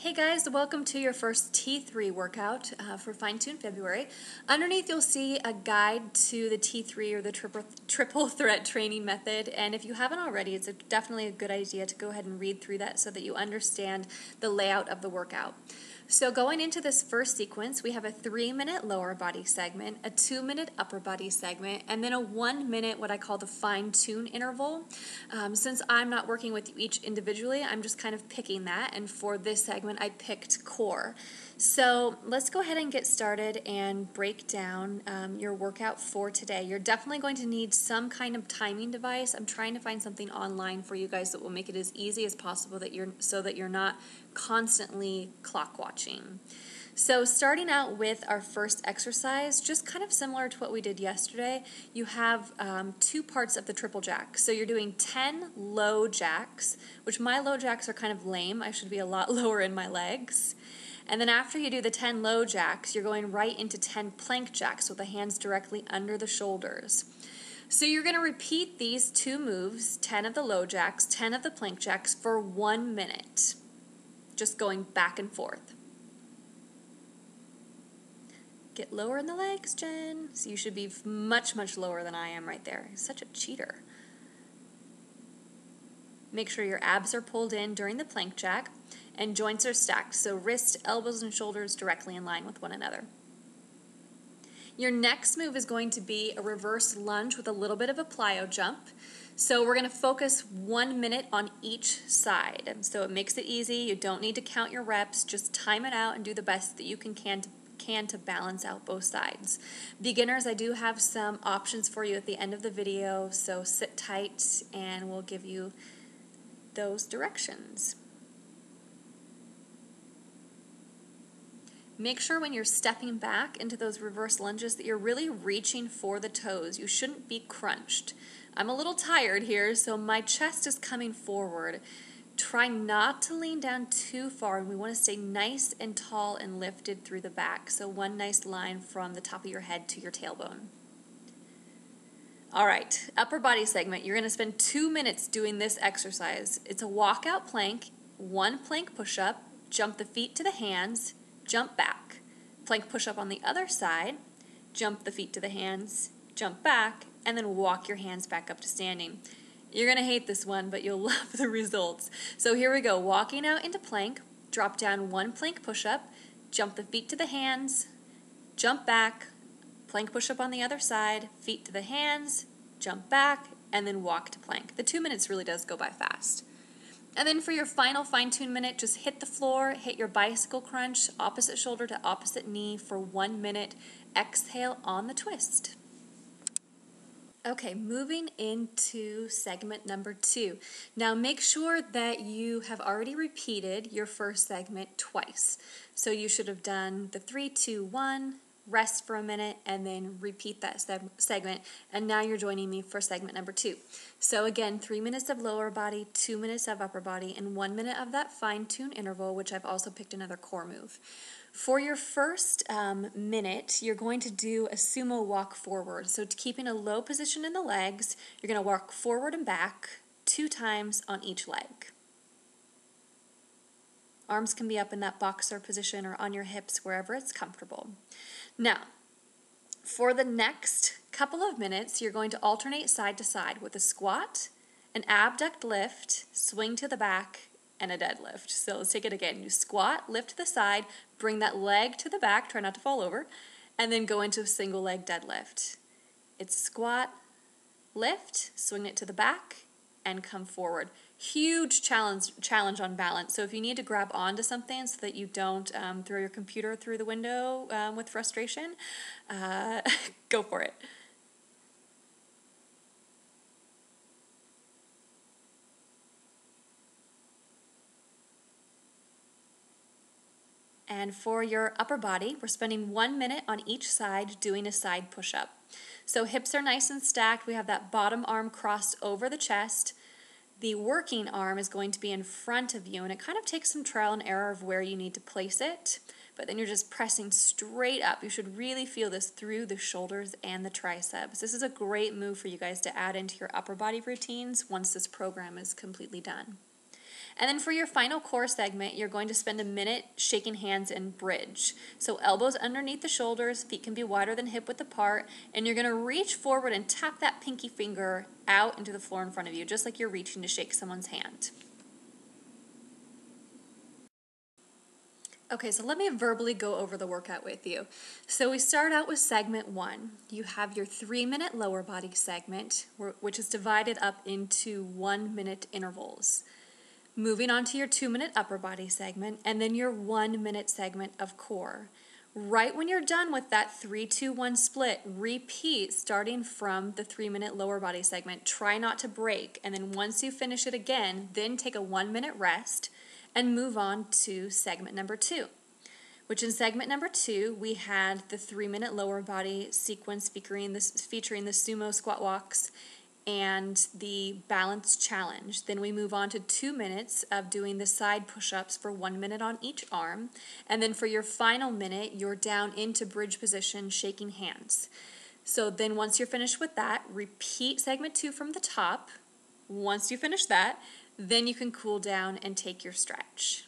Hey guys, welcome to your first T3 workout for Fine Tune February. Underneath you'll see a guide to the T3 or the triple threat training method, and if you haven't already, it's definitely a good idea to go ahead and read through that so that you understand the layout of the workout. So going into this first sequence, we have a 3-minute lower body segment, a 2-minute upper body segment, and then a 1-minute what I call the fine tune interval. Since I'm not working with you each individually, I'm just kind of picking that, and for this segment I picked core. So let's go ahead and get started and break down your workout for today. You're definitely going to need some kind of timing device. I'm trying to find something online for you guys that will make it as easy as possible so that you're not constantly clock watching. So starting out with our first exercise, just kind of similar to what we did yesterday, you have 2 parts of the triple jack. So you're doing 10 low jacks, which my low jacks are kind of lame. I should be a lot lower in my legs. And then after you do the 10 low jacks, you're going right into 10 plank jacks with the hands directly under the shoulders. So you're going to repeat these 2 moves, 10 of the low jacks, 10 of the plank jacks, for 1 minute. Just going back and forth. Get lower in the legs, Jen. So you should be much, much lower than I am right there. Such a cheater. Make sure your abs are pulled in during the plank jack and joints are stacked, so wrists, elbows, and shoulders directly in line with one another. Your next move is going to be a reverse lunge with a little bit of a plyo jump. So we're going to focus 1 minute on each side. And so it makes it easy. You don't need to count your reps. Just time it out and do the best that you can to balance out both sides. Beginners, I do have some options for you at the end of the video, so sit tight and we'll give you those directions. Make sure when you're stepping back into those reverse lunges that you're really reaching for the toes. You shouldn't be crunched. I'm a little tired here, so my chest is coming forward. Try not to lean down too far, and we want to stay nice and tall and lifted through the back. So one nice line from the top of your head to your tailbone. All right, upper body segment. You're going to spend 2 minutes doing this exercise. It's a walkout plank, 1 plank push-up, jump the feet to the hands, jump back. Plank push-up on the other side, jump the feet to the hands, jump back, and then walk your hands back up to standing. You're going to hate this one, but you'll love the results. So here we go. Walking out into plank, drop down 1 plank push-up, jump the feet to the hands, jump back, plank push-up on the other side, feet to the hands, jump back, and then walk to plank. The 2 minutes really does go by fast. And then for your final fine-tune minute, just hit the floor, hit your bicycle crunch, opposite shoulder to opposite knee for 1 minute. Exhale on the twist. Okay, moving into segment number 2. Now make sure that you have already repeated your first segment twice. So you should have done the 3, 2, 1, rest for a minute, and then repeat that segment. And now you're joining me for segment number 2. So again, 3 minutes of lower body, 2 minutes of upper body, and 1 minute of that fine-tune interval, which I've also picked another core move. For your first minute, you're going to do a sumo walk forward. So keeping a low position in the legs, you're going to walk forward and back 2 times on each leg. Arms can be up in that boxer position or on your hips, wherever it's comfortable. Now, for the next couple of minutes, you're going to alternate side to side with a squat, an abduct lift, swing to the back, and a deadlift. So let's take it again. You squat, lift to the side, bring that leg to the back, try not to fall over, and then go into a single leg deadlift. It's squat, lift, swing it to the back, and come forward. Huge challenge on balance. So if you need to grab onto something so that you don't throw your computer through the window with frustration, go for it. And for your upper body, we're spending 1 minute on each side doing a side push-up. So hips are nice and stacked. We have that bottom arm crossed over the chest. The working arm is going to be in front of you, and it kind of takes some trial and error of where you need to place it, but then you're just pressing straight up. You should really feel this through the shoulders and the triceps. This is a great move for you guys to add into your upper body routines once this program is completely done. And then for your final core segment, you're going to spend a minute shaking hands in bridge. So elbows underneath the shoulders, feet can be wider than hip width apart, and you're going to reach forward and tap that pinky finger out into the floor in front of you, just like you're reaching to shake someone's hand. Okay, so let me verbally go over the workout with you. So we start out with segment 1. You have your 3-minute lower body segment, which is divided up into 1-minute intervals. Moving on to your 2-minute upper body segment, and then your 1-minute segment of core. Right when you're done with that 3-2-1 split, repeat starting from the 3-minute lower body segment. Try not to break, and then once you finish it again, then take a 1-minute rest and move on to segment number 2, which in segment number 2 we had the 3-minute lower body sequence featuring the sumo squat walks and the balance challenge. Then we move on to 2 minutes of doing the side push-ups for 1 minute on each arm, and then for your final minute you're down into bridge position shaking hands. So then once you're finished with that, repeat segment 2 from the top. Once you finish that, then you can cool down and take your stretch.